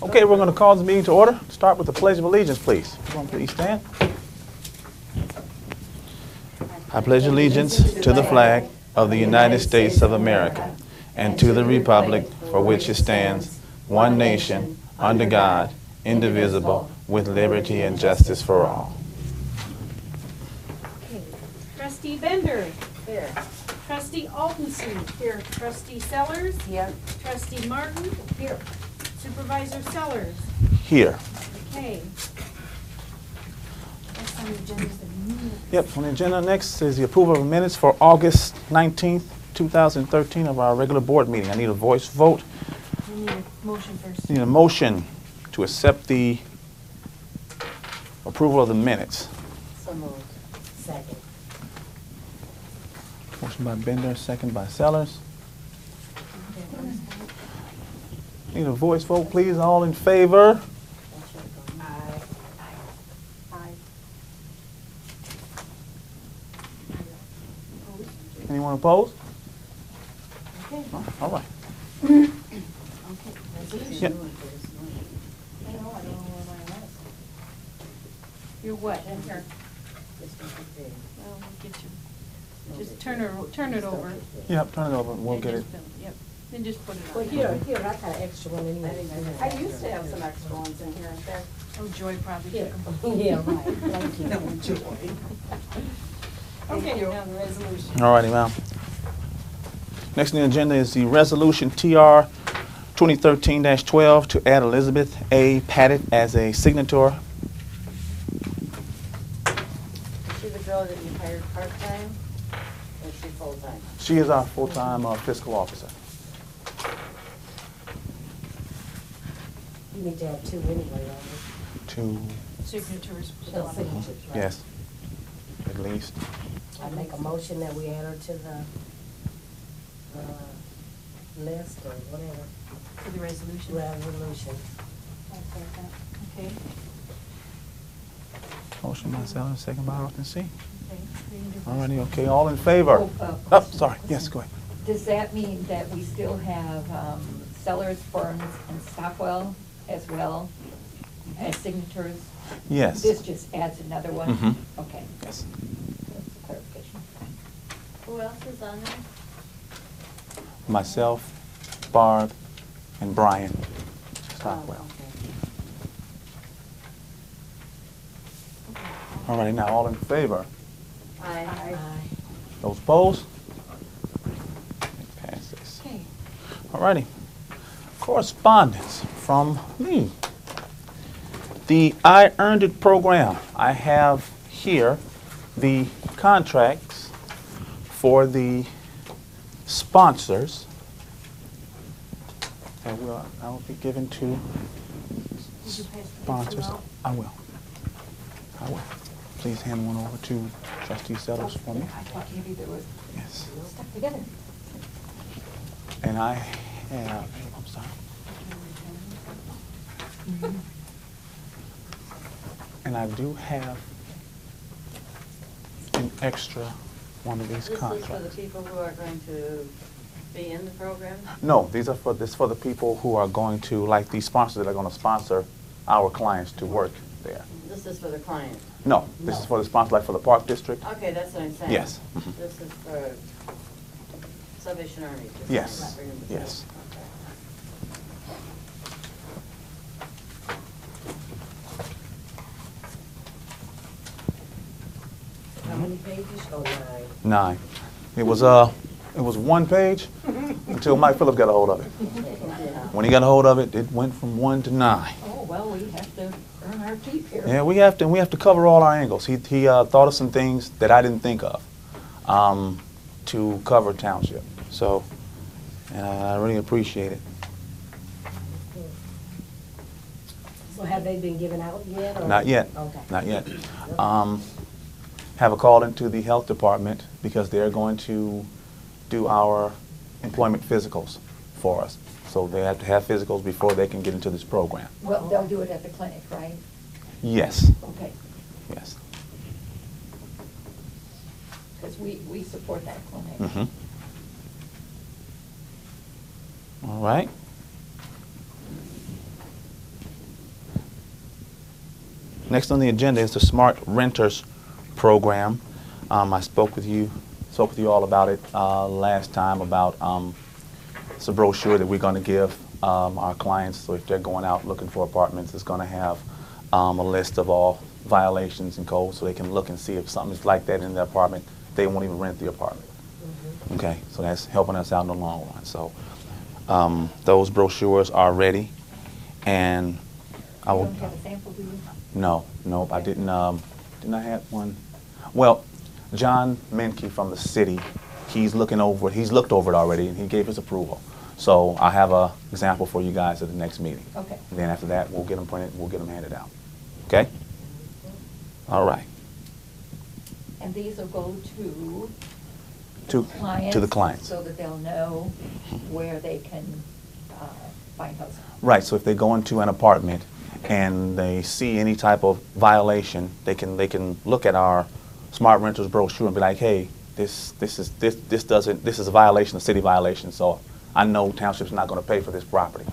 Okay, we're going to call this meeting to order. Start with the Pledge of Allegiance, please. Everyone please stand. I pledge allegiance to the flag of the United States of America and to the republic for which it stands, one nation, under God, indivisible, with liberty and justice for all. Trustee Bender. Here. Trustee Altenson. Here. Trustee Sellers. Here. Trustee Martin. Here. Supervisor Sellers. Here. Okay. What's on the agenda is the minutes. Yep, on the agenda next is the approval of minutes for August 19th, 2013 of our regular board meeting. I need a voice vote. We need a motion first. Need a motion to accept the approval of the minutes. So moved. Second. Motion by Bender, second by Sellers. Need a voice vote, please. All in favor? Aye. Aye. Anyone opposed? Okay. Oh, all right. Okay. Yep. I know, I don't know where mine was. You're what? In here. This one right there. Well, we'll get you. Just turn it over. Yep, turn it over and we'll And get it. just fill Yep. Then just put it Well, on. here, I got an extra one anyway. I used to have some extra ones in here, there. Oh, Joy probably Here. took them. Yeah, right, thank you. Okay. Now the resolution. All righty, ma'am. Next on the agenda is the resolution TR 2013-12 to add Elizabeth A. Pettit as a signator. Is she the girl that you hired part-time, or is she full-time? She is our full-time fiscal officer. You need to have two anyway, right? Two, Signatures. Shall signatures, right? yes, at least. I make a motion that we add her to the list or whatever, For the resolution. resolution. Okay. Motion by Sellers, second by Alton C. Okay. Reading your All voice. righty, okay, all in favor? Oh, sorry, yes, go ahead. Does that mean that we still have Sellers, Burns, and Stockwell as well as signatures? Yes. This just adds another one? Mhm. Okay, Yes. that's a clarification. Who else is on there? Myself, Barb, and Brian Stockwell. All righty, now, all in favor? Aye. Aye. Those opposed? It passes. Okay. All righty. Correspondence from me. The I Earned It program. I have here the contracts for the sponsors that I will be given to Would you pass the sponsors. pencil out? I will. I will. Please hand one over to Trustee Sellers for me. I thought maybe there was Yes. stuck together. And I have, I'm sorry. And I do have an extra one of these This is for the contracts. people who are going to be in the program? No, these are for the people who are going to, like these sponsors that are going to sponsor our clients to work there. This is for the client? No, this is for the sponsor, like for the Park District. Okay, that's what I'm saying. Yes. Mhm. This is for Salvation Army? just Yes. not for him to Yes. say. Okay. How many pages? Oh, 9. 9. It was one page until Mike Phillips got a hold of it. When he got a hold of it, it went from 1 to 9. Oh, well, we have to earn our keep here. Yeah, we have to cover all our angles. He thought of some things that I didn't think of to cover Township. So, and I really appreciate it. So have they been given out yet? Or? Not yet. Okay. Not yet. Have a call into the health department because they're going to do our employment physicals for us. So they have to have physicals before they can get into this program. Well, they'll do it at the clinic, right? Yes. Okay, Yes. because we support that clinic. Mm-hmm. All right. Next on the agenda is the Smart Renters Program. I spoke with you all about it last time about it's a brochure that we're going to give our clients. So if they're going out looking for apartments, it's going to have a list of all violations and codes, so they can look and see if something's like that in their apartment. They won't even rent the apartment. Okay, so that's helping us out in the long run. So those brochures are ready, and I will. You don't have a sample, do you? No, nope, I didn't. Didn't I have one? Well, John Menke from the city, he's looked over it already, and he gave his approval. So I have a example for you guys at the next meeting. Okay. And then after that, we'll get them printed, we'll get them handed out. Okay? All right. And these will go to To the clients. so that they'll know where they can find housing. Right, so if they go into an apartment and they see any type of violation, they can look at our Smart Renters brochure and be like, hey, this is a violation, a city violation, so I know Township's not going to pay for this property.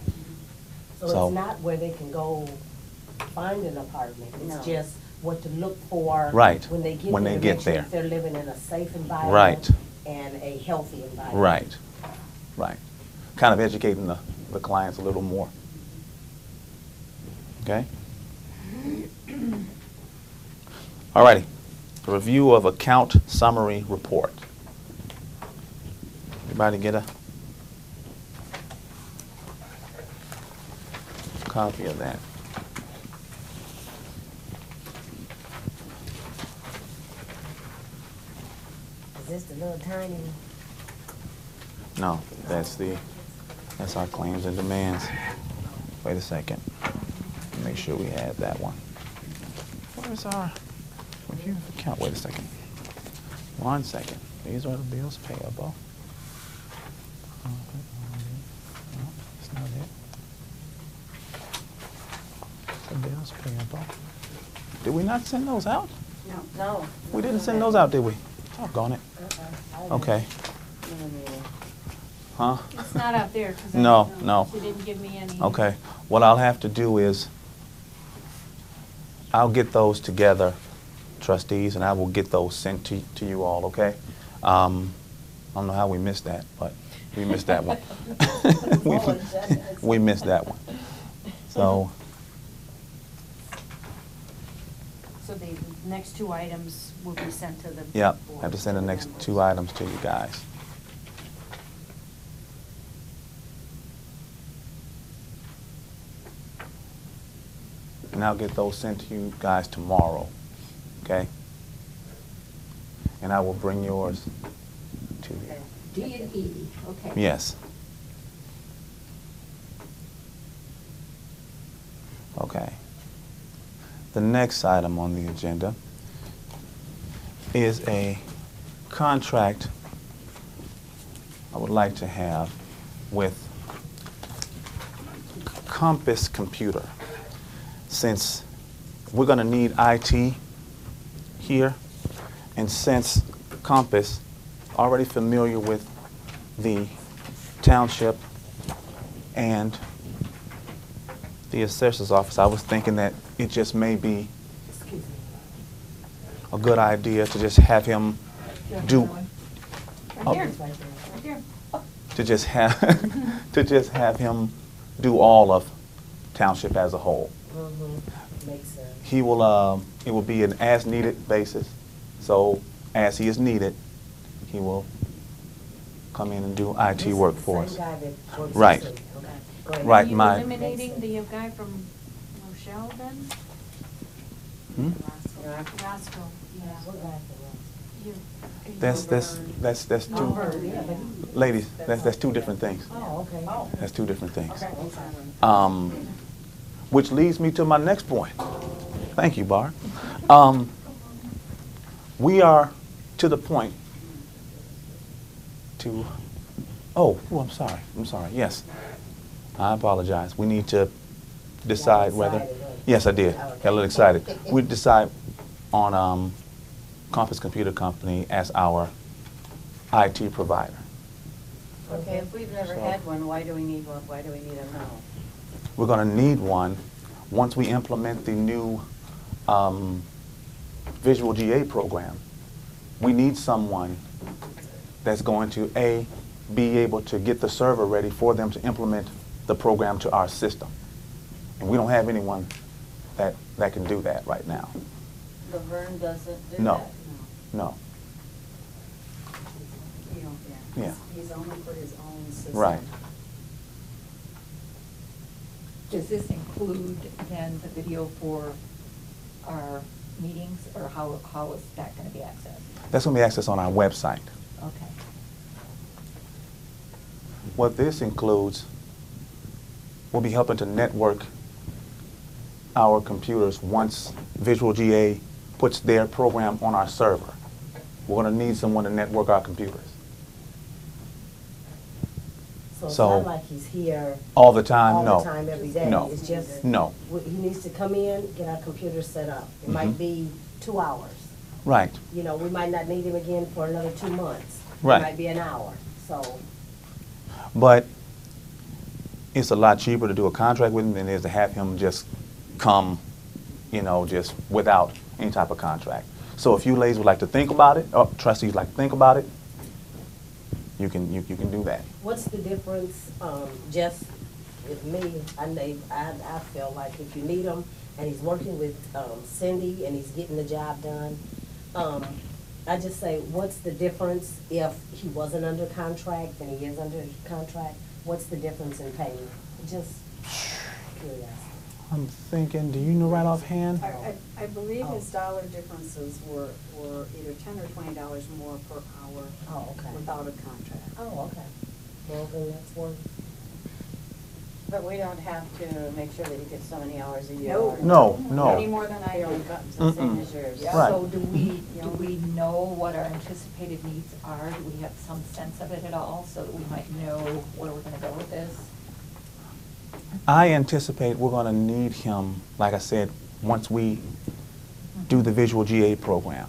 So it's not where they can go find an apartment, it's just what to look for. Right, when they get when there, they to get make sure there. that they're living in a safe environment. Right. And a healthy environment. Right, right. Kind of educating the clients a little more. Okay? All righty. Review of account summary report. Everybody get a copy of that? Is this the little tiny? No, that's our claims and demands. Wait a second. Make sure we have that one. Where's our review of account? Wait a second. 1 second. These are the bills payable. No, that's not it. The bills payable. Did we not send those out? No. We didn't send those out, did we? Doggone it. Okay. Huh? It's not out there, 'cause No. She didn't give me any. Okay. What I'll have to do is I'll get those together, trustees, and I will get those sent to you all, okay? I don't know how we missed that, but we missed that one. we missed that one. So, So the next two items will be sent to the yeah, board. I have to send the next two items to you guys. And I'll get those sent to you guys tomorrow, okay? And I will bring yours to you. D&E, okay. Yes. Okay. The next item on the agenda is a contract I would like to have with Compass Computer. Since we're going to need IT here, and since Compass already familiar with the township and the assessor's office, I was thinking that it just may be a good idea to just have him do, Right here, right here. to just have him do all of township as a whole. Makes sense. He will, it will be an as-needed basis. So as he is needed, he will come in and do IT This is work the for same us. guy that works Right. the city. Okay, go ahead. Right, Are you my- eliminating the guy from Rochelle then? Hmm? Roscoe, yeah. What guy You- That's two, for ladies, that's two different things. Oh, okay. That's two different things. Okay, I'm sorry. Which leads me to my next point. Thank you, Barb. We are to the point to, I'm sorry, yes. I apologize. We need to decide whether, decided, huh? yes, I did. Got a little excited. We decide on Compass Computer Company as our IT provider. Okay, if we've never had one, why do we need one? Why do we need them now? We're going to need one once we implement the new visual GA program, we need someone that's going to, A, be able to get the server ready for them to implement the program to our system. And we don't have anyone that can do that right now. Laverne doesn't do No. that? No. You know, Yeah. He's only for his own system. Right. Does this include then the video for our meetings, or how is that gonna be accessed? That's going to be accessed on our website. Okay. What this includes, we'll be helping to network our computers once Visual GA puts their program on our server. We're going to need someone to network our computers. So it's So- not like he's here All the time? all No. the time, every day. No. It's just, No. he needs to come in, get our computer set up. It might Mhm. be 2 hours. Right. You know, we might not need him again for another 2 months. Right. It might be an hour, so. But it's a lot cheaper to do a contract with him than it is to have him just come, you know, just without any type of contract. So if you ladies would like to think about it, or trustees would like to think about it, you can do that. What's the difference, just with me, I feel like if you need him and he's working with Cindy and he's getting the job done, I just say, what's the difference if he wasn't under contract and he is under contract? What's the difference in paying? Just curiosity. I'm thinking, do you know right offhand? I believe his dollar differences were either $10 or $20 more per hour Oh, okay. without a contract. Oh, okay. Well, then that's one. But we don't have to make sure that he gets so many hours a year. No. No, no. Any more than I do. The same as yours. Right. So do we know what our anticipated needs are? Do we have some sense of it at all, so that we might know where we're gonna go with this? I anticipate we're going to need him, like I said, once we do the Visual GA program.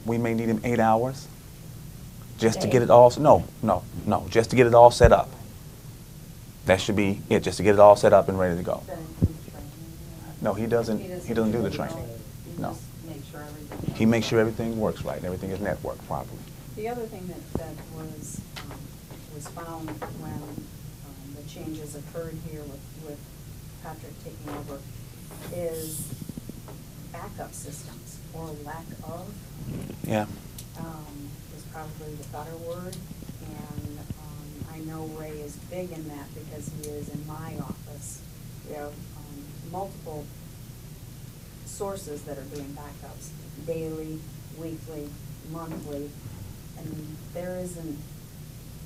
We may need him 8 hours just to get it all, no, just to get it all set up. That should be it, just to get it all set up and ready to go. That includes training. No, he doesn't do the training. He No. just makes sure everything. He makes sure everything works right and everything is networked properly. The other thing that was found when the changes occurred here with Patrick taking over is backup systems, or lack of, Yeah. is probably the better word. And I know Ray is big in that because he is in my office. We have multiple sources that are doing backups, daily, weekly, monthly, and there isn't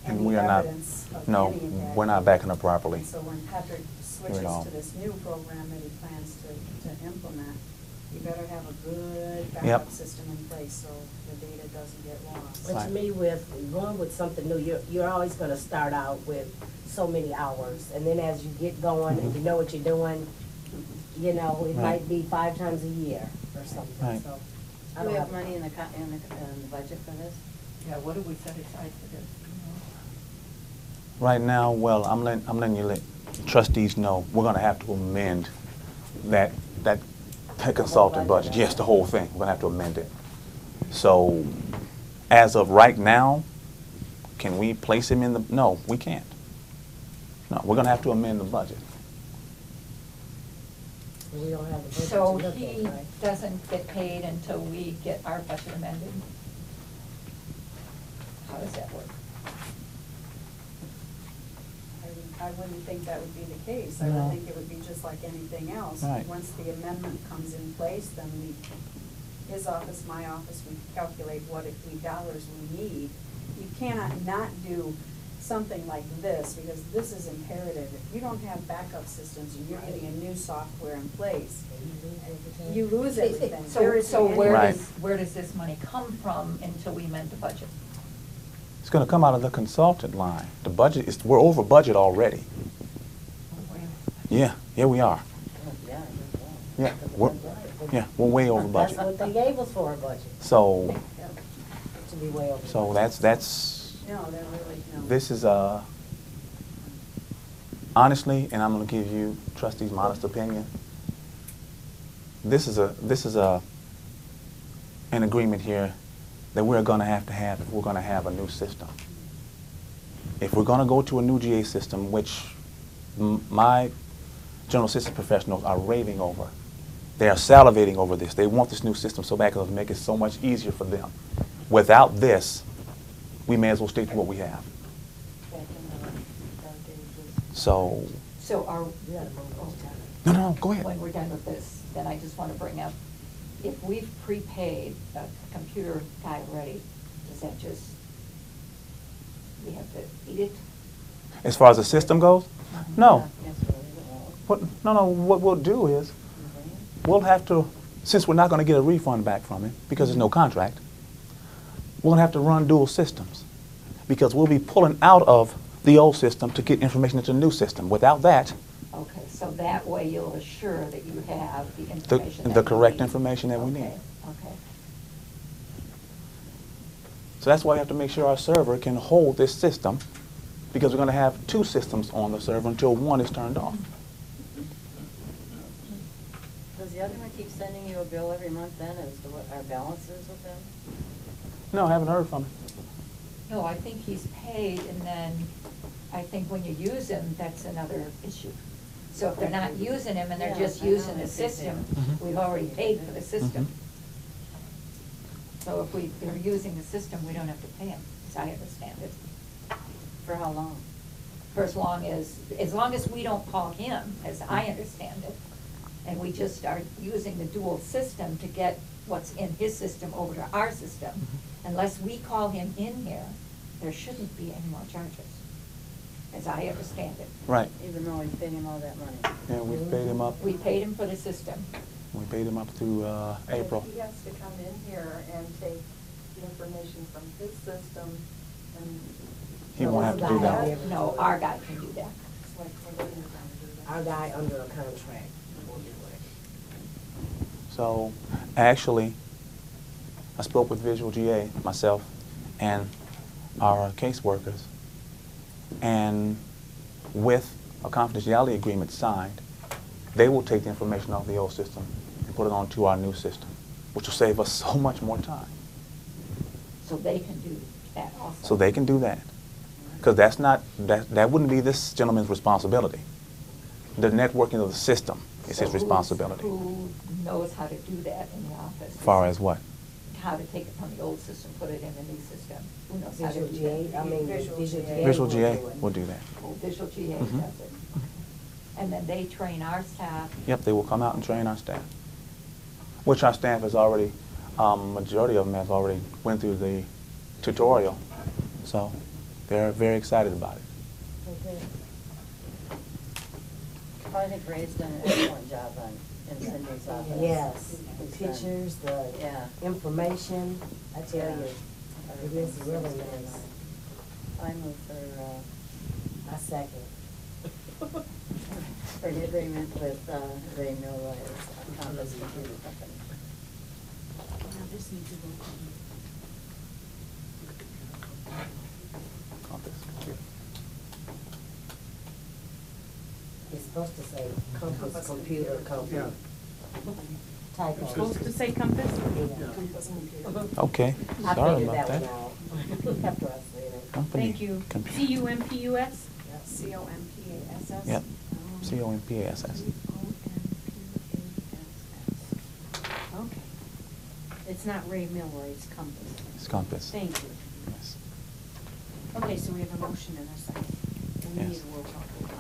And any we are not, evidence of no, any of that. we're not backing up properly. And so when Patrick switches all. to this new program that he plans to implement, you better have a good Yep. backup system in place so the data doesn't get lost. But to me, with going with something new, you're always gonna start out with so many hours, and then as you get going and you know what you're doing, you know, it Right. might be 5 times a year or something, Right. so. I Do don't we have money in the budget for this? Yeah, what do we set aside for this? Right now, well, I'm letting you let trustees know, we're going to have to amend that consultant budget. Yes, the whole thing. We're going to have to amend it. So, as of right now, can we place him in the, no, we can't. No, we're going to have to amend the budget. We don't have the budget to So look at, he right? doesn't get paid until we get our budget amended? How does that work? I wouldn't think that would be the case. I No. would think it would be just like anything else. Right. Once the amendment comes in place, then his office, my office, we calculate what dollars we need. You cannot not do something like this, because this is imperative. If you don't have backup systems and you're getting a new software in place, you lose everything. There is So any- Right. where does this money come from until we amend the budget? It's going to come out of the consultant line. The budget is, we're over budget already. Yeah, we are. Yeah, we're way over That's budget. what they gave us for our budget, So, to be way over. so that's, No, they're really, no. this is, honestly, and I'm going to give you trustees' my honest opinion, this is an agreement here that we're going to have if we're going to have a new system. If we're going to go to a new GA system, which my general assistance professionals are raving over, they are salivating over this. They want this new system so bad because it'll make it so much easier for them. Without this, we may as well stick to what we have. So, Are, no, go ahead. when we're done with this, then I just want to bring up, if we've prepaid a computer guy already, does that just, we have to eat it? As far as the system goes, no. That's really wrong. What we'll do is, we'll have to, since we're not going to get a refund back from him because there's no contract, we're going to have to run dual systems because we'll be pulling out of the old system to get information into the new system. Without that, Okay, so that way you'll assure that you have the the information that you correct need. information that we need. Okay. So that's why we have to make sure our server can hold this system because we're going to have two systems on the server until one is turned off. Does the other one keep sending you a bill every month then as to what our balance is with them? No, I haven't heard from him. No, I think he's paid, and then I think when you use him, that's another issue. So if they're not using him and they're Yeah, just I know using the that they do. system, Mhm. we've already paid for the system. Mhm. So if they're using the system, we don't have to pay him, as I understand it. For how long? For as long as we don't call him, as I understand it, and we just start using the dual system to get what's in his system over to our system, unless we call him in here, there shouldn't be any more charges, as I understand it. Right. Even though we paid him all that money? Yeah, we've paid him up. We paid him for the system. We paid him up through April. He has to come in here and take the information from his system and. He won't have to do that. No, our guy can do that. It's like somebody who's gonna do that. Our guy under a contract will do it. So, actually, I spoke with Visual GA, myself, and our caseworkers, and with a confidentiality agreement signed, they will take the information off the old system and put it onto our new system, which will save us so much more time. So they can do that also. So they can do that. Because that wouldn't be this gentleman's responsibility. The networking of the system is So his responsibility. Who knows how to do that in the office? As far as what? How to take it from the old system, put it in the new system. Who knows how to Visual do GA, that? I mean, Visual Visual GA. GA. Visual will GA do it. will do that. Oh, Visual GA Mhm. does it. And then they train our staff. Yep, they will come out and train our staff. Which our staff has already, majority of them have already went through the tutorial. So they're very excited about it. Okay. I think Ray's done an excellent job in Cindy's office. Yes, the He's done- pictures, the Yeah. information, I tell you, it is really nice. I move I second. for the agreement with Ray Milroy as Compass Computer Company. Now this needs to go. Compass computer. It's supposed to say Compass Computer Company. Typo. Supposed to say Compass? Yeah. Compass computer. Okay, I sorry figured about that that. one out. After I said it. Company Thank you. computer. C-U-M-P-U-S? COMPASS. Yep, COMPASS. Okay. It's not Ray Milroy, it's Compass. It's Compass. Thank you. Yes. Okay, so we have a motion and a second. And we Yes. need a roll call vote.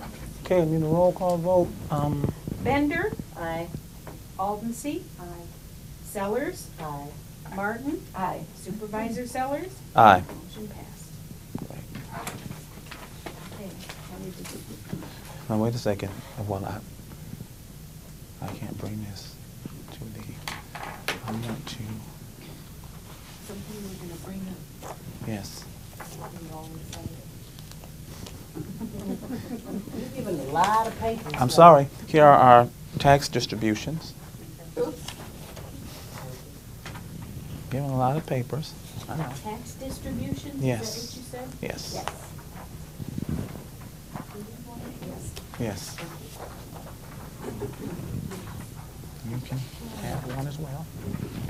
Okay, I'm in a roll call vote. Bender, Aye. Aldency, Aye. Sellers, Aye. Martin, Aye. Supervisor Sellers. Aye. Motion passed. Okay, now we just- Now, wait a second. Well, I can't bring this to the, I want to, something we're gonna bring up. yes. We always say it. You're giving a lot of papers. I'm sorry. Here are our tax distributions. Giving a lot of papers. I know. Tax distributions, Yes. is that what you said? Yes. Yes. Yes. Yes. you can have one as well.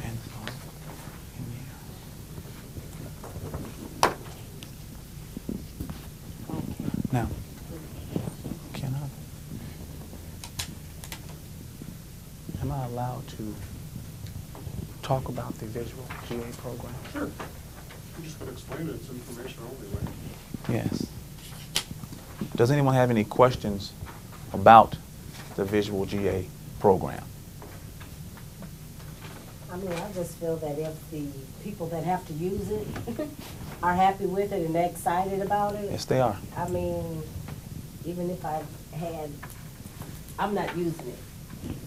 And in here. Now, am I allowed to talk about the visual GA program? Sure. I'm just going to explain it. It's information only, right? Yes. Does anyone have any questions about the visual GA program? I mean, I just feel that if the people that have to use it are happy with it and they're excited about it. Yes, they are. I mean, even if I'm not using it.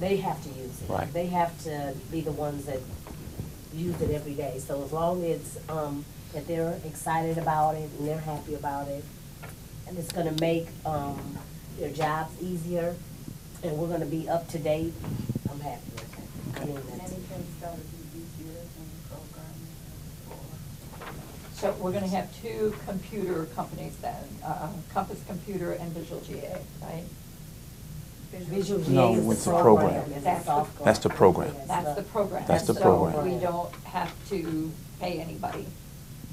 They have to use it. Right. They have to be the ones that use it every day. So as long as that they're excited about it and they're happy about it, and it's going to make their jobs easier, and we're going to be up to date, I'm happy with it. I mean, that's Anything's got to be easier than programming before. So we're gonna have two computer companies then, Compass Computer and Visual GA, right? Visual GA No, is it's the a program. program. It's That's a the- software. That's the program. That's the program. That's the So program. we don't have to pay anybody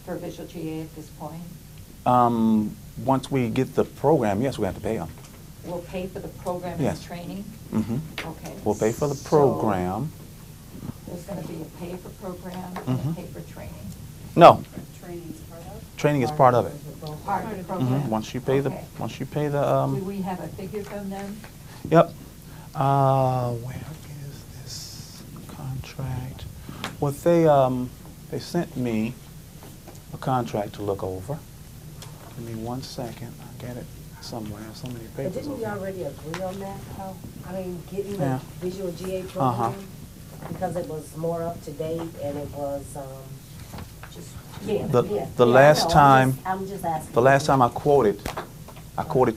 for Visual GA at this point. Once we get the program, yes, we have to pay them. We'll pay for the program and Yes. training? Mm-hmm. Okay. We'll pay for the So program. there's gonna be a pay for program and Mhm. a pay for training. No, Training's part of? training is part of it. Part of the Mhm. program. Once you pay the, Okay. once you pay Do the, we have a figure from them? yep. Where is this contract? Well, they sent me a contract to look over. Give me 1 second. I'll get it somewhere. I have so many But papers didn't we over here. already agree on that, Paul? I mean, getting the Yeah. Visual GA Uh-huh. program? Because it was more up to date and it was, Just, yeah. The- yeah. the Yeah, I last know. time- I'm just asking. The last time I quoted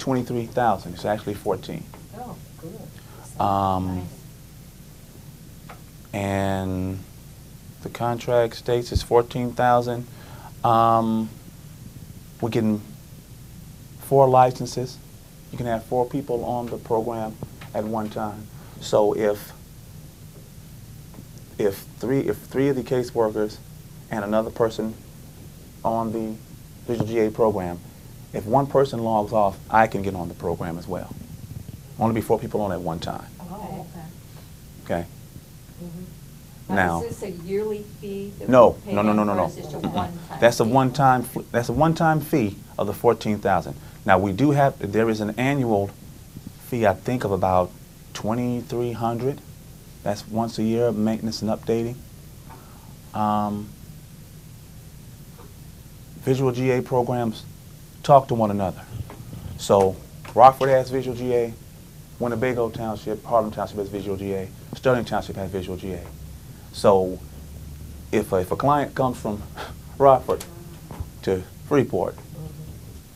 23,000. It's actually 14. Oh, good. Um, and the contract states it's 14,000. We're getting 4 licenses. You can have 4 people on the program at one time. So if three of the caseworkers and another person on the Visual GA program, if one person logs off, I can get on the program as well. Only be 4 people on at one time. Oh, okay. Okay. Mhm. Now, is this a yearly fee? that no, we pay no, no, no, them, no, or no. is this a one-time That's a fee? one-time fee of the 14,000. Now there is an annual fee, I think, of about 2,300. That's once a year, maintenance and updating. Visual GA programs talk to one another. So Rockford has Visual GA, Winnebago Township, Harlem Township has Visual GA, Sterling Township has Visual GA. So if a client comes from Rockford to Freeport,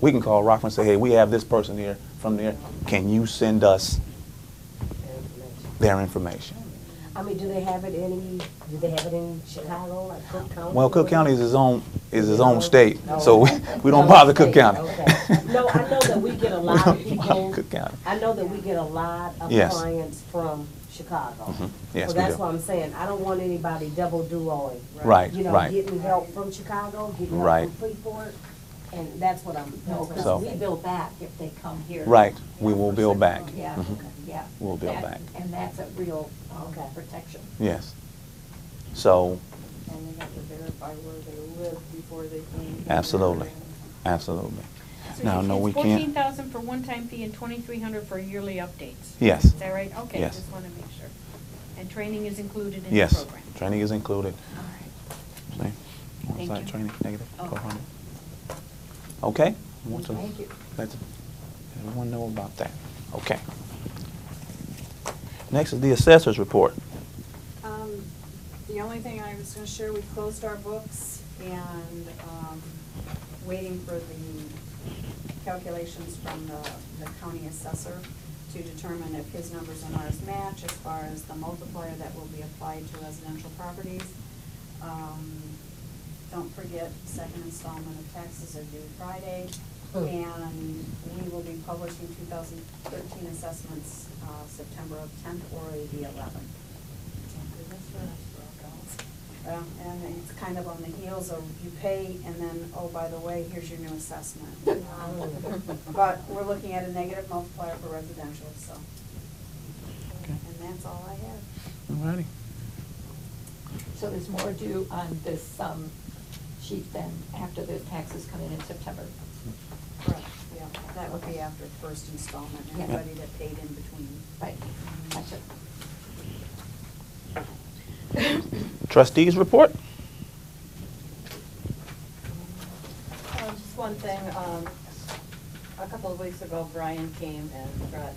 we can call Rockford and say, hey, we have this person here from there. Can you send us their information? I mean, do they have it in Chicago, like Cook County? Well, Cook County is his own state, Oh, so okay. we don't bother Cook State, County. okay. No, I know that we get a lot of We don't bother people, Cook County. I know that we get a lot of Yes. clients from Chicago. Mhm. Yes, So we that's do. what I'm saying, I don't want anybody double duoing. Right, You know, right. getting help from Chicago, getting Right. help from Freeport, and that's what I'm No, So- because we bill back if they come here. Right, we will bill back. Yeah, Mhm. yeah. We'll bill That- back. And that's a real Okay. protection. Yes. So, And they have to verify where they live before they can. absolutely, absolutely. Now, no, we So it's 14,000 can't. for one-time fee and 2,300 for yearly updates? Yes. Is that right? Okay, Yes. just want to make sure. And training is included in the Yes, program? training is included. All right. See? Thank On-site you. training, negative, Oh. 400. Okay? I want to Thank you. let everyone know about that. Okay. Next is the assessor's report. The only thing I was gonna share, we closed our books and, waiting for the calculations from the county assessor to determine if his numbers and ours match as far as the multiplier that will be applied to residential properties. Don't forget, second installment of taxes are due Friday, and we will be publishing 2013 assessments, September of 10th or the 11th. And it's kind of on the heels of you pay and then, oh, by the way, here's your new assessment. But we're looking at a negative multiplier for residential, so. Okay. And that's all I have. All righty. So there's more due on this sheet than after the taxes come in September. Correct, yeah. That would be after the first installment, Yeah. anybody that paid in between. Right, gotcha. Trustees report? Just one thing, a couple of weeks ago, Brian came and brought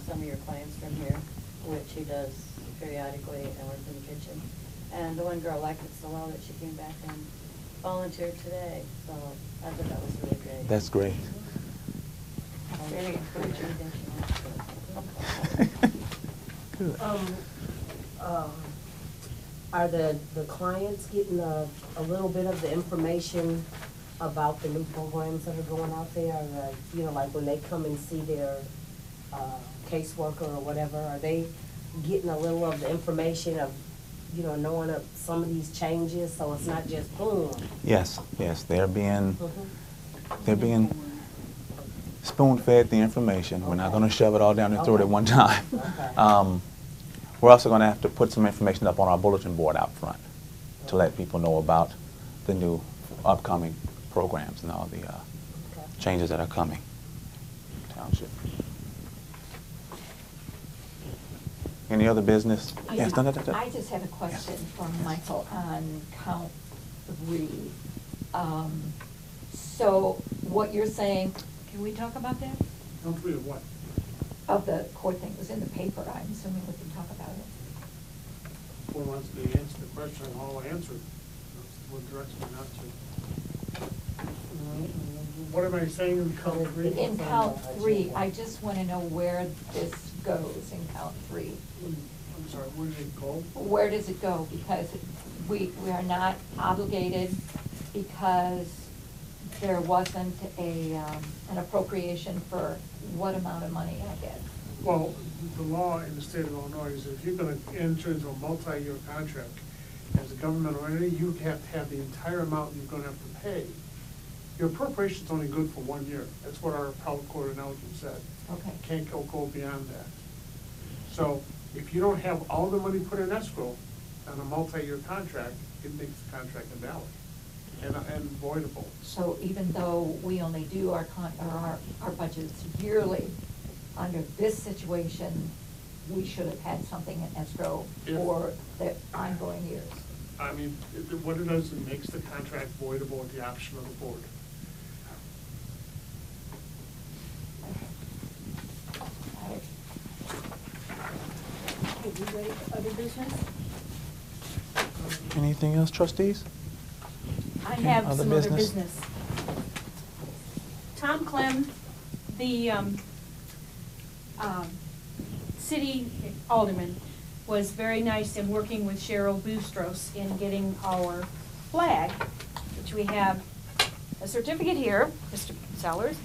some of your clients from here, which he does periodically and works in the kitchen. And the one girl liked it so well that she came back and volunteered today, so I thought that was really great. That's great. Very encouraging. Good. Are the clients getting a little bit of the information about the new programs that are going out there? Or, you know, like when they come and see their caseworker or whatever, are they getting a little of the information of, you know, knowing of some of these changes, so it's not just boom? Yes, they're being spoon-fed the information. We're not going to shove it all down their throat at one time. Okay. We're also going to have to put some information up on our bulletin board out front to let people know about the new upcoming programs and all the changes that are coming. Township. Any other business? Yes. I just have a question from Michael on count 3. So what you're saying, can we talk about that? Don't read of what? Of the court thing, it was in the paper, I'm assuming we can talk about it. Who wants to answer the question, I'll answer it. What directs me not to. What am I saying in count 3? In count 3, I just want to know where this goes in count 3. I'm sorry, where did it go? Where does it go? Because we are not obligated because there wasn't an appropriation for what amount of money, I guess. Well, the law in the state of Illinois is if you're gonna enter into a multi-year contract as a governmental entity, you have to have the entire amount you're gonna have to pay. Your appropriation's only good for 1 year. That's what our appellate court analogy said. Okay. Can't go beyond that. So if you don't have all the money put in escrow on a multi-year contract, it makes the contract invalid and voidable. So even though we only do our budgets yearly, under this situation, we should have had something in escrow for the ongoing years. I mean, what it does, it makes the contract voidable at the option of the board. Okay, you ready for other business? Anything else, trustees? I Okay, have other some other business? business. Tom Clem, the city alderman, was very nice in working with Cheryl Boustros in getting our flag, which we have a certificate here, Mr. Sellers.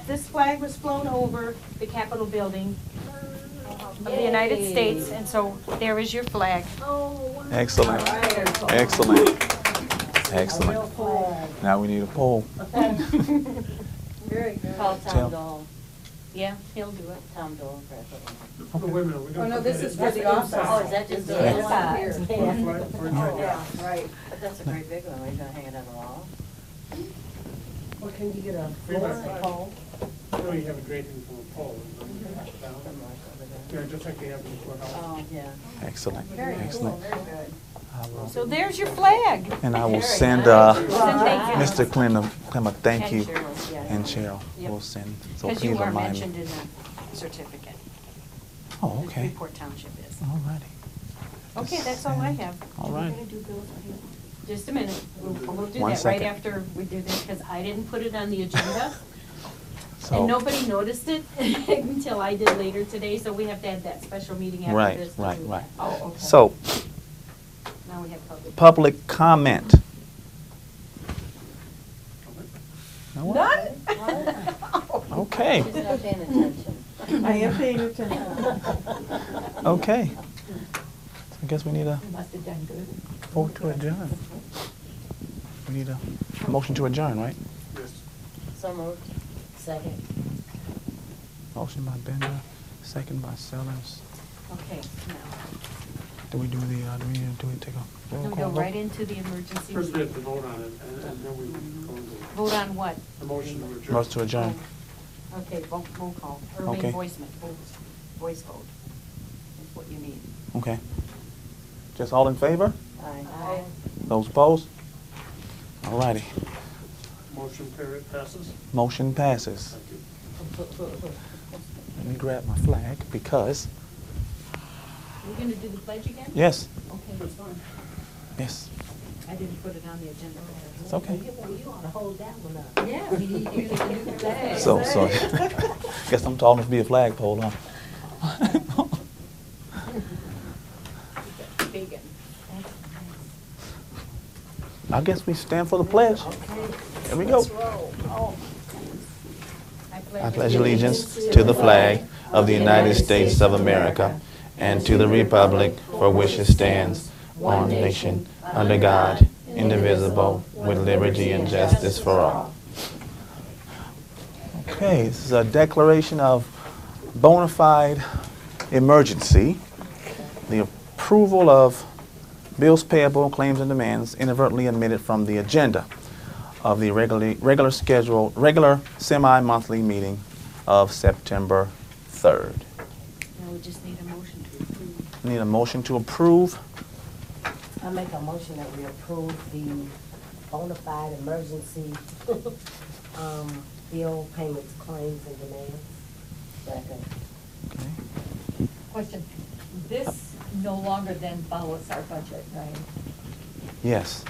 This flag was flown over the Capitol building of the United Yay. States, and so there is your flag. Excellent. Right. Excellent. Excellent. Now we need a poll. Very good. Call Tell- Tom Dole, Yeah, he'll do it. Tom Dole, Oh, wait a minute, we're Oh, gonna no, put this that is in. for the office. Oh, is that just the Yeah. one Here. For a flag, for a flag. Yeah, right. But that's a great big one, are you gonna hang it on the wall? Or can you get a Three by floor five. pole? No, you have a draping from a pole. Yeah, just like they have in the courthouse. Oh, yeah. Excellent. Very cool, Excellent. very good. I will- So there's your flag. And I will Very send nice. Send thank you. Mr. Clem a thank And you. Cheryl, yeah. And Cheryl Yep. will send. So Because you please were remind me. mentioned in the certificate. Oh, that okay. Freeport Township is. All righty. Okay, that's all I have. All We're right. gonna do bills right here. Just a minute. We'll do One that right second. after we do this, because I didn't put it on the agenda. So- And nobody noticed it until I did later today, so we have to have that special meeting after Right, this. to right, do right. that. Oh, okay. So, Now we have public. public comment. No one? None? Okay, She's not paying attention. I am paying attention. okay. So I guess we need a You must have done good. Vote to adjourn. We need a motion to adjourn, right? Yes. So moved. Second. Motion by Bender, second by Sellers. Okay, now, Do we do the, take a roll we call go vote? right into the emergency First, we meeting. have to vote on it, and then we go into Vote on what? the motion to adjourn. Motion to adjourn. Okay, roll call, or Okay. voice vote is what you need. Okay. Just all in favor? Aye. Those opposed? All righty. Motion carried, passes. Motion passes. Thank you. Let me grab my flag because, We're gonna do the pledge again? yes, Okay, that's fine. yes, I didn't put it on the agenda. it's okay. You ought to hold that one up. Yeah, we need you to do that. So, guess I'm tall enough to be a flagpole, huh? Vegan. I guess we stand for the pledge. Here we go. I pledge allegiance to the flag of the United States of America and to the republic for which it stands, one nation, under God, indivisible, with liberty and justice for all. Okay, this is a declaration of bona fide emergency. The approval of bills payable, claims and demands inadvertently omitted from the agenda of the regular semi-monthly meeting of September 3rd. Now we just need a motion to approve. Need a motion to approve. I make a motion that we approve the bona fide emergency bill payments, claims, and demands. Second. Okay. Question, this no longer then follows our budget, right? Yes,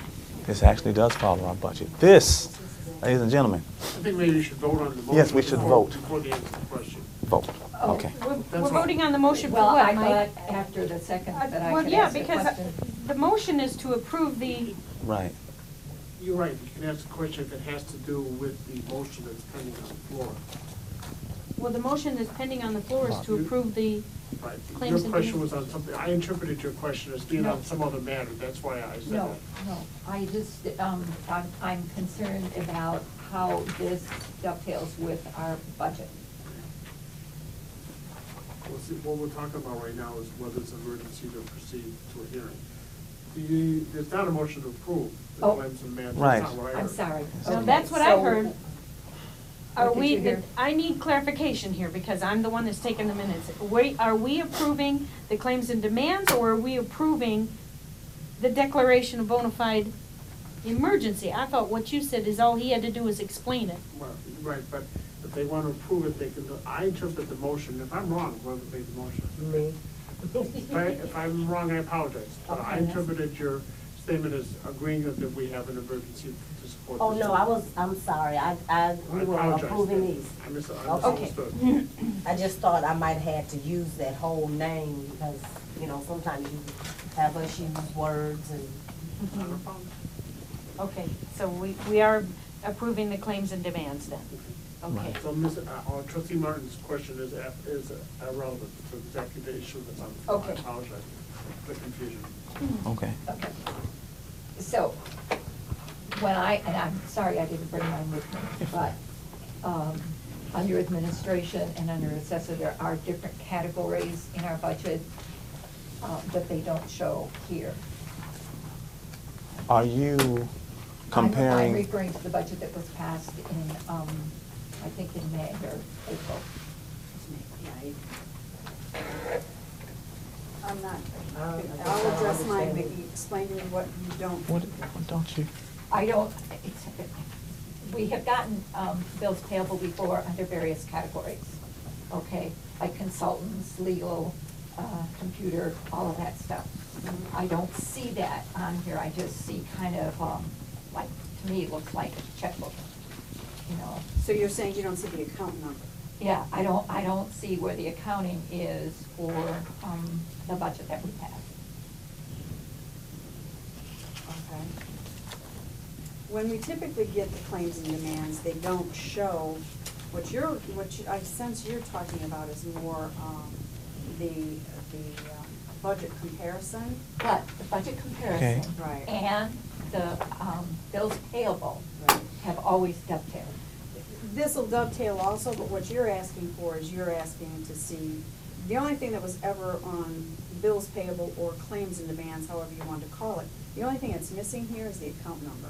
this actually does follow our budget. This, ladies and gentlemen, I think maybe you should vote on the motion. Yes, we should before- vote. Before the answer to the question. vote. Okay. We're voting on the motion for Well, what, I Mike? thought after the second that I Well, could yeah, ask the because question. the motion is to approve the, Right. You're right, you can ask a question if it has to do with the motion that's pending on the floor. well, the motion that's pending on the floor is to approve the, Right. Claims Your and question demands. was on something, I interpreted your question as being on some other matter, that's why I said No, that. no, I just, I'm concerned about how this dovetails with our budget. Well, see, what we're talking about right now is whether it's an emergency to proceed to a hearing. It's not a motion to approve the Oh. claims and demands. Right. That's not what I I'm heard. sorry. so Okay, that's what I so- heard. Are What did we, you hear? I need clarification here, because I'm the one that's taking the minutes. Are we approving the claims and demands, or are we approving the declaration of bona fide emergency? I thought what you said is all he had to do was explain it. Well, right, but if they want to approve it, they can, I interpret the motion, if I'm wrong, whoever made the motion. Me. If I'm wrong, I apologize, but I Okay. interpreted your statement as agreeing that we have an emergency to support this. Oh, no, I'm sorry, we were apologize. approving these. I Okay. misunderstood. I just thought I might have to use that whole name because, sometimes you have us use words and. Not a problem. Okay, so we are approving the claims and demands then? Okay. So trustee Martin's question is irrelevant to exactly the issue that's on the floor. I Okay. apologize for the confusion. Okay. Okay. So, and I'm sorry I didn't bring mine with me, but, under administration and under assessor, there are different categories in our budget, that they don't show here. Are you I'm comparing? referring to the budget that was passed in, I think in May or April. I'm not, I'll address mine, Vicki, explain to me what you don't. What don't you? I don't, we have gotten bills payable before under various categories, okay? Like consultants, legal, computer, all of that stuff. I don't see that on here, I just see kind of, like, to me, it looks like a checkbook, So you're saying you don't see the account number? Yeah, I don't see where the accounting is for the budget that we have. Okay. When we typically get the claims and demands, they don't show, I sense you're talking about is more, the budget comparison. But the budget comparison Right. and the bills payable Right. have always dovetailed. This will dovetail also, but what you're asking for is you're asking to see, the only thing that was ever on bills payable or claims and demands, however you want to call it, the only thing that's missing here is the account number.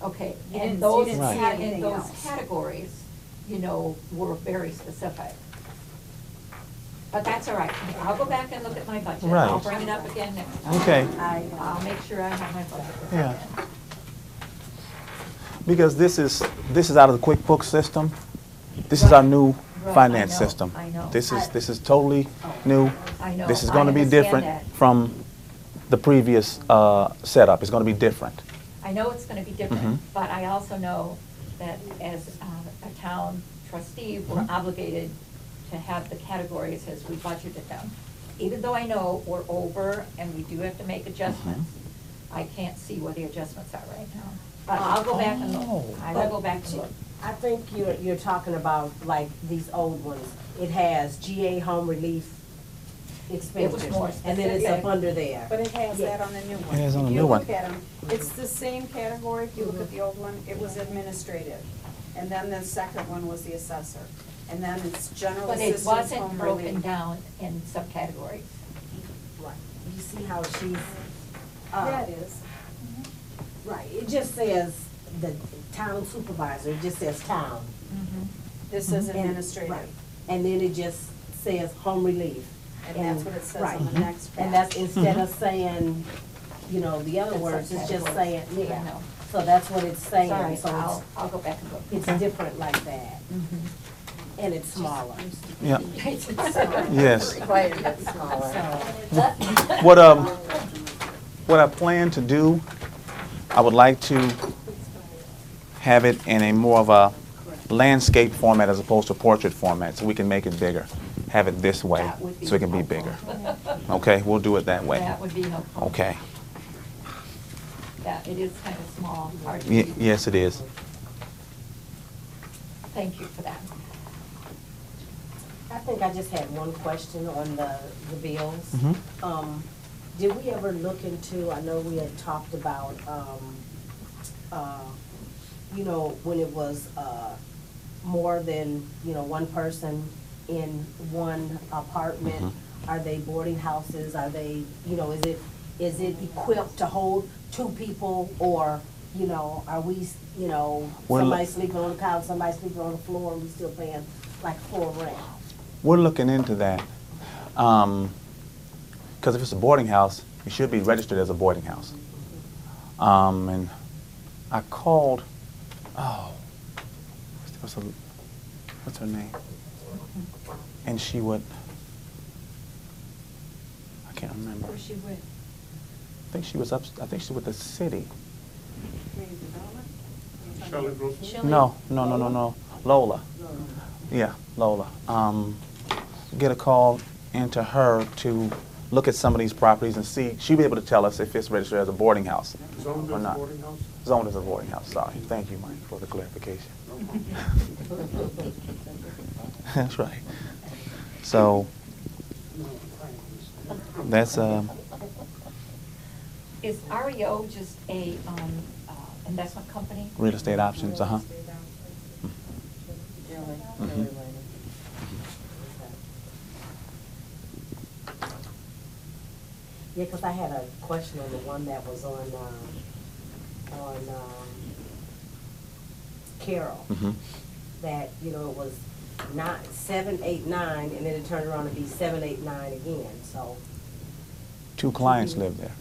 Okay, You and didn't- those, you didn't see and anything those else. categories, you know, were very specific. But that's all right. I'll go back and look at my budget. Right. I'll bring it up again next time. Okay. I'll make sure I have my budget. Yeah. Because this is out of the QuickBooks system. This is our new Right, finance I know, system. I know. This is totally new. I know, This is I going to be understand different that. from the previous setup. It's going to be different. I know it's gonna be different, Mhm. but I also know that as a town trustee, we're Mhm. obligated to have the categories as we budgeted them. Even though I know we're over and we do have to make adjustments, I can't see where the adjustments are right now. But I'll go back and Oh. look. I will go back and look. I think you're talking about like these old ones. It has GA home relief expenditures. more And then it's up specific. under there. But it has that on the new one. It has on the If new you one. look at them, it's the same category, if you look at the old one, it was administrative. And then the second one was the assessor. And then it's general But it assistance, wasn't home broken relief. down in subcategories. Right. You see how she's, Yeah, it is. right, it just says the town supervisor, it just says town. This is And- administrative. right. And then it just says home relief. And that's what it says on right. the next page. And that's instead of saying, you know, the other The words, it's just subcategories. saying, I yeah. know. So that's what it's saying, Sorry, so I'll go back and look. it's different like that. And it's smaller. Yeah. Yes. Yes. Quite a bit smaller. What I plan to do, I would like to have it in a more of a landscape format as opposed to portrait format, so we can make it bigger. Have it this way, That would be so it can be bigger. Okay, we'll do it that way. That would be helpful. Okay. Yeah, it is kind of small, hard to Ye- read. Yes, it is. Thank you for that. I think I just had one question on the bills. Mhm. Did we ever look into, I know we had talked about, you know, when it was, more than, you know, one person in one apartment? Mhm. Are they boarding houses? Are they, you know, is it equipped to hold two people? Or, you know, are we, you know, Well, somebody sleeping on the couch, somebody sleeping on the floor, and we still paying like full rent? We're looking into that. Because if it's a boarding house, it should be registered as a boarding house. And I called, what's her name? And she would, I can't remember. Where's she with? I think she was with the city. Community development? Charlotte Grossman? Shelley? No. Lola. Yeah, Lola. Get a call into her to look at some of these properties and see, she'll be able to tell us if it's registered as a boarding house Zoned or as a not. boarding house? Zoned as a boarding house, sorry. Thank you, Mike, for the clarification. That's right. So, that's, Is REO just a investment company? real estate options, uh-huh. Mhm. Yeah, 'cause I had a question on the one that was on Carroll. Mhm. That, you know, it was 789, and then it turned around to be 789 again, so. Two clients live there.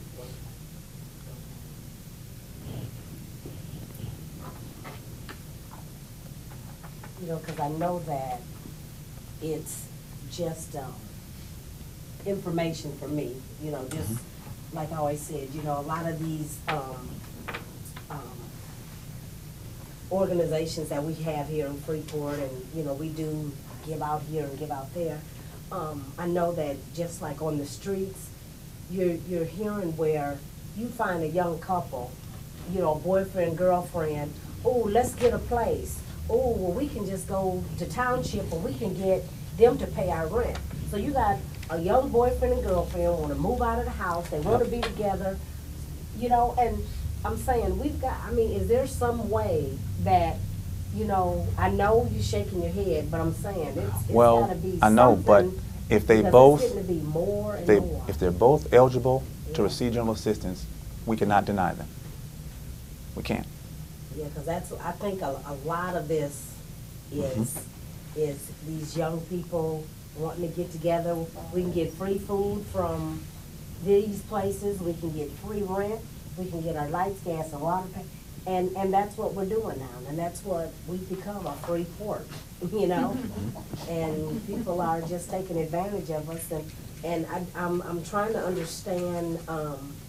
You know, 'cause I know that it's just, information for me, you know, just like I always said, you know, a lot of these, organizations that we have here in Freeport, and, you know, we do give out here and give out there. I know that just like on the streets, you're hearing where you find a young couple, you know, boyfriend, girlfriend, oh, let's get a place. Oh, well, we can just go to Township and we can get them to pay our rent. So you got a young boyfriend and girlfriend wanna move out of the house, they wanna be together, you know, and I'm saying, is there some way that, you know, I know you're shaking your head, but I'm saying, it's Well, gotta be I know, but something, if they because both, it's getting to be more and they, more. if they're both eligible to Yeah. receive general assistance, we cannot deny them. We can't. Yeah, because I think a lot of this is these young people wanting to get together. We can get free food from these places, we can get free rent, we can get our lights, gas, and water pay. And that's what we're doing now, and that's what we've become, a Freeport, you know? And people are just taking advantage of us, and I'm trying to understand,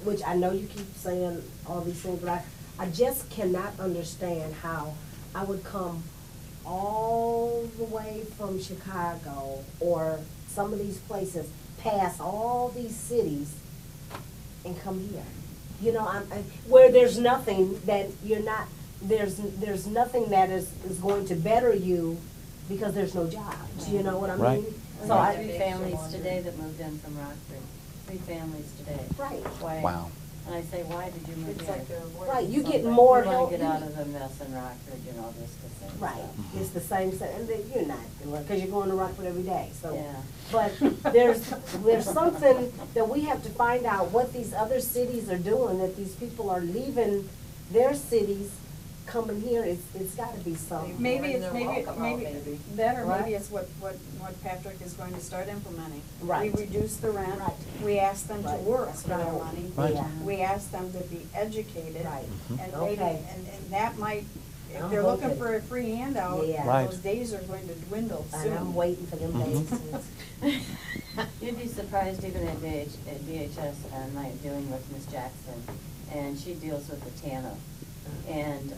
which I know you keep saying all these things, but I just cannot understand how I would come all the way from Chicago or some of these places, past all these cities, and come here. You know, where there's nothing that you're not, there's nothing that is going to better you because there's no jobs, you know what I mean? Right. So I had 3 families today that moved in from Rockford. 3 families today. Right. Why? Wow. And I say, why did you move It's here? like they're avoiding Right, you get something. more We wanna help. get out of the mess in Rockford, you know, just the same Right, stuff. it's the same, and then you're not, because you're going to Rockford every day, so. Yeah. But there's something that we have to find out what these other cities are doing, that these people are leaving their cities, coming here, it's gotta be something. Maybe They're it's, maybe that, or Right. maybe it's what Patrick is going to start implementing. Right. We reduce the rent, Right. we ask them to Right. work That's for their right. money. Right. Yeah. We ask them to be educated. Right. And maybe, Okay. and that might, if I'm they're looking hoping. for a free handout, Yeah. Right. those days are going to dwindle soon. And I'm waiting for them days to. You'd be surprised even at DHS and my dealing with Miss Jackson, and she deals with the TANF. And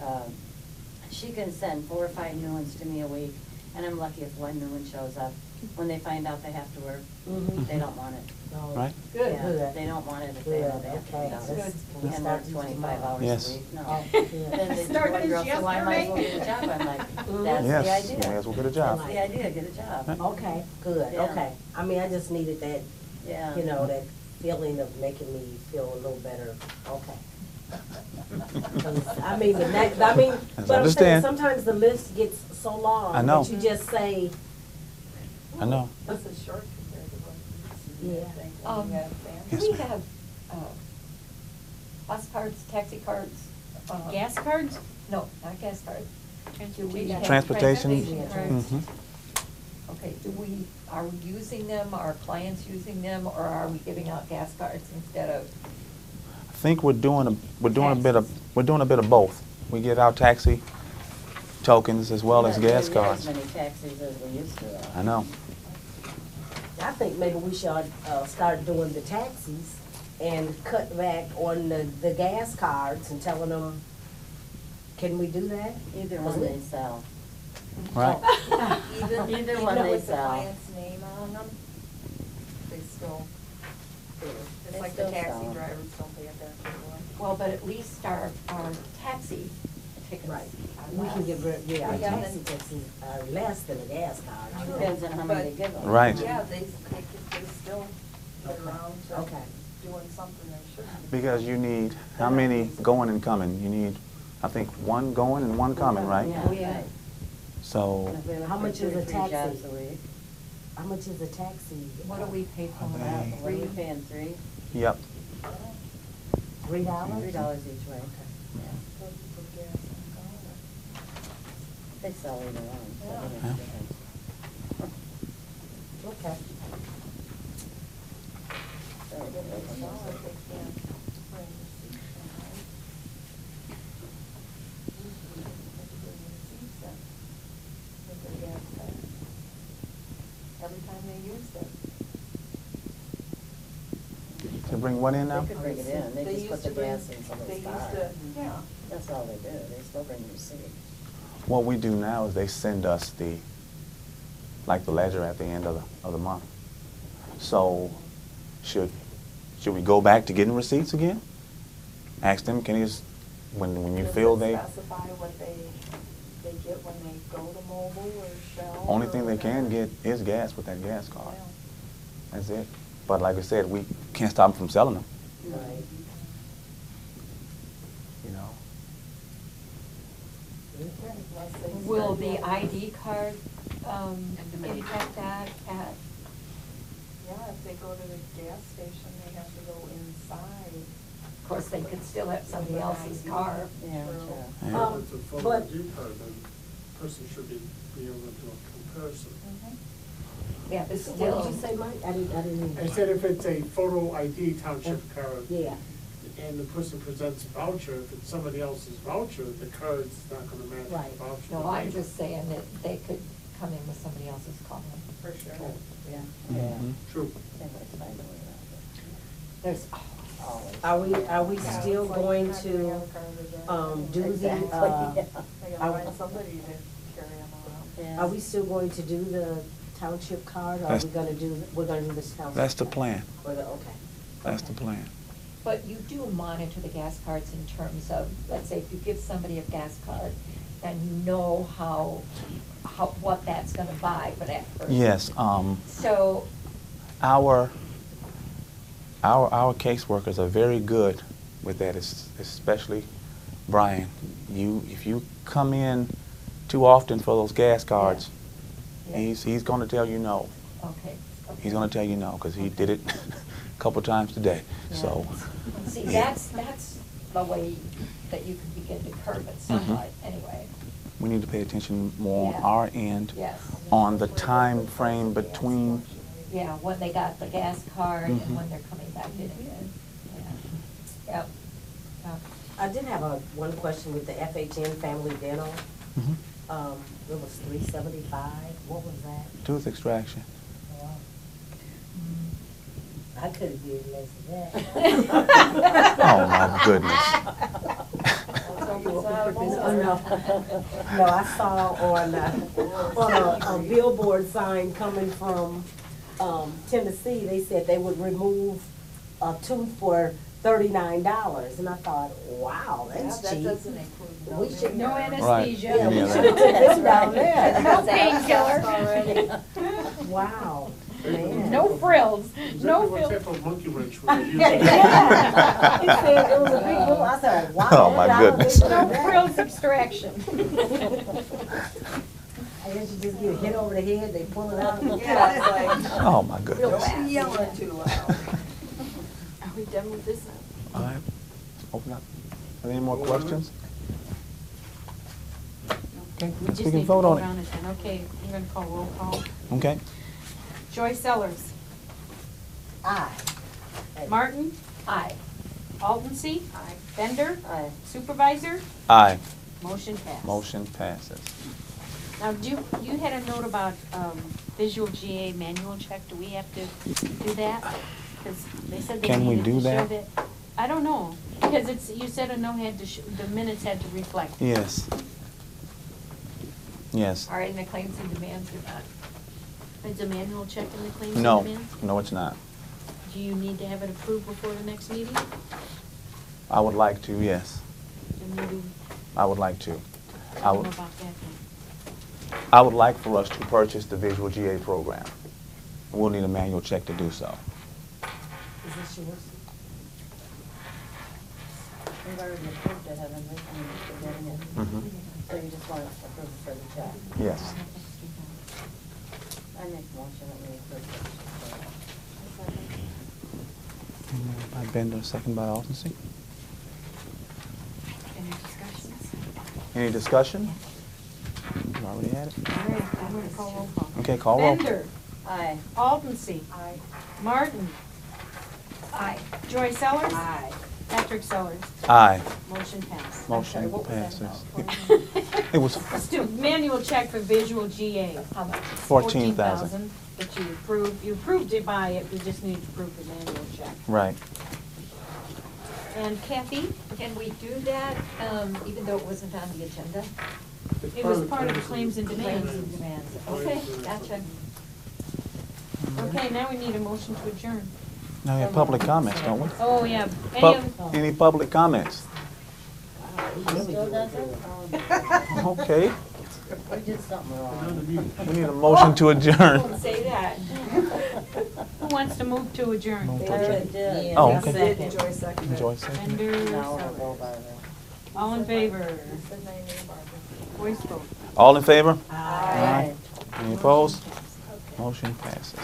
she can send 4 or 5 new ones to me a week, and I'm lucky if 1 new one shows up. When they find out they have to work, Mhm. they don't want it. No. Right. Good, Yeah, good. They don't want it if they know they have to Okay, be done. let's- And let's work start 25 hours Yes. a week, no. Oh, good. Then the Started one girl this said, well, I might as well yesterday. get a job. I'm like, Mhm. that's the Yes, idea. may as well get a job. That's the idea, get a job. Okay, good, Yeah. okay. I mean, I just needed that, Yeah. you know, that feeling of making me feel a little better, okay. 'Cause, I mean, but As I I'm saying, understand. sometimes the list gets so long. I know. That you just say, I know. This is short compared to what we Yeah. used to think when Um, we had Do families. we have, bus cards, taxi cards? Gas cards? No, not gas cards. Do we have Transportation. transportation cards? Mhm. Okay, are we using them, are clients using them, or are we giving out gas cards instead of? I think we're doing a bit of both. We give out taxi tokens as well as We're not gas doing near cards. as many taxis as we used to. I know. I think maybe we should start doing the taxis and cut back on the gas cards and telling them, can we do that? Either one they sell. Right. Either one they With the sell. client's name on them, they still do. They It's like still the taxi sell 'em. drivers don't pay attention to them. Well, but at least our taxi tickets Right. are We can less. get rid, yeah, our Yeah. taxi taxis are less than a gas card. Depends on how many they give them. Right. Yeah, they still get around to Okay. doing something they shouldn't. Because you need, how many going and coming? You need, I think, 1 going and 1 coming, right? Yeah. Yeah. So, And if we look How for much 2 is or a 3 taxi? jobs a week, How much is a taxi? What do we pay for Are that? they- what are we paying, 3? yep. $3? $3 each way. Yeah. Those people gas and go. They sell either one, so Yeah. it makes Yeah. a difference. Okay. So, If they that's sell awesome. it, they can't bring receipts in, right? Usually, they bring receipts in with their gas card. Every time they use it. To bring what in now? They could bring it in, they just used put the to bring- gas in They somebody's used car. to, yeah. That's all they do, they still bring the receipt. What we do now is they send us the ledger at the end of the month. So, should we go back to getting receipts again? Ask them, can you, when you feel Does it they, specify what they get when they go to mobile or Shell? only or thing they can whatever? get is gas with that gas card. Yeah. That's it. But like I said, we can't stop them from selling them, Right. you know. Will the ID card impact that at, Yeah, if they go to the gas station, they have to go inside. of course, they could still have somebody else's car. Yeah, sure. Yeah. If it's a photo but- ID card, then the person should be able to do a comparison. Yeah, but What still. did you say, Mike? I didn't. I said if it's a photo ID township card, Yeah. and the person presents a voucher, if it's somebody else's voucher, the card's not gonna match Right. the voucher. No, I'm just saying that they could come in with somebody else's car. For sure. Oh, Yeah. Mhm. true. Can't always find a way around it. There's Always. Are we still going to, do the, Exactly, uh, yeah. They are- gotta find somebody to carry them around. Yeah. are we still going to do the township card, or are we gonna do, we're gonna do this township? That's the card? plan. Okay. That's the plan. But you do monitor the gas cards in terms of, let's say, if you give somebody a gas card and you know what that's gonna buy for that person. Yes, So, our caseworkers are very good with that, especially Brian. If you come in too often for those gas cards, yeah. he's going to tell you no. Okay. He's going to tell you no because he did it a couple times today. So, See, yeah. that's the way that you can begin to curb it somewhat, anyway. we need to pay attention more on Yeah. our end Yes. on the time frame between. Yeah, when they got the gas card Mhm. and when they're coming back in again. Yeah. Yep. Yep. I did have one question with the FHN Family Dental. Mhm. It was $375. What was that? Tooth extraction. I could have given less than that. Oh my goodness. Oh, no. No, I saw on a billboard sign coming from Tennessee, they said they would remove a tooth for $39. And I thought, wow, that's That cheap. doesn't include. We should No Right. anesthesia. Yeah, we Yeah, should have took them down there. No painkiller. Already. Wow, man. No frills, no Exactly what frills. type of monkey wrench were you using? Yeah. He said it was a big move. I said, wow. Oh, my $100 goodness. for No that. frills extraction. I guess you just get hit over the head, they pull it out. Yeah, it's like, Oh my goodness. don't be yelling too loud. Are we done with this now? All right. Open up. Are there any more questions? Okay, We we just can need to vote on it. then. Okay, we're gonna call roll call. Okay. Joy Sellers, Aye. Martin, Aye. Aldency, Bender, Aye. Supervisor, Aye. motion passed. Motion passes. Now, you had a note about visual GA manual check, do we have to do that? Because they said they Can we needed do to show that? that. I don't know, because you said a note had to, the minutes had to reflect. Yes. Yes. Are in the claims and demands or not? Is a manual check in the claims and No, demands? no, it's not. Do you need to have it approved before the next meeting? I would like to, yes. Then maybe, I would like to. I I don't know would, about that then. I would like for us to purchase the visual GA program. We'll need a manual check to do so. Is this yours? We've already approved it, haven't we? I mean, we're getting it. Mhm. So you just want to approve it for the check? Yes. I make a motion that we approve it. Moved by Bender, second by Altensi. Any discussions? Any discussion? You already had it? All right, I'm gonna call roll call. Okay, call roll. Bender, Aye. Aldency. Aye. Martin. Aye. Joy Sellers. Aye. Patrick Sellers. Aye. Motion passed. Motion what was that passes. It was Let's do manual check for visual GA. How much? 14,000. That you approved it by it, we just need to approve the manual check. Right. And Kathy, Can we do that, even though it wasn't on the agenda? it was part of the claims and Claims demands. and demands. Okay, gotcha. Okay, now we need a motion to adjourn. Now we have public comments, don't we? Oh, yeah. Any public comments? Still does it? Okay. We did something wrong. Another meeting. We need a motion to adjourn. Don't say that. Who wants to move to adjourn? Move to They adjourn. did. Oh, Yes, okay. did enjoy second. Enjoy second. Bender, No, Sellers. we'll go by the. All in favor? Said my name, Barbara. Voice vote. All in favor? Aye. Any opposed? Motion passes.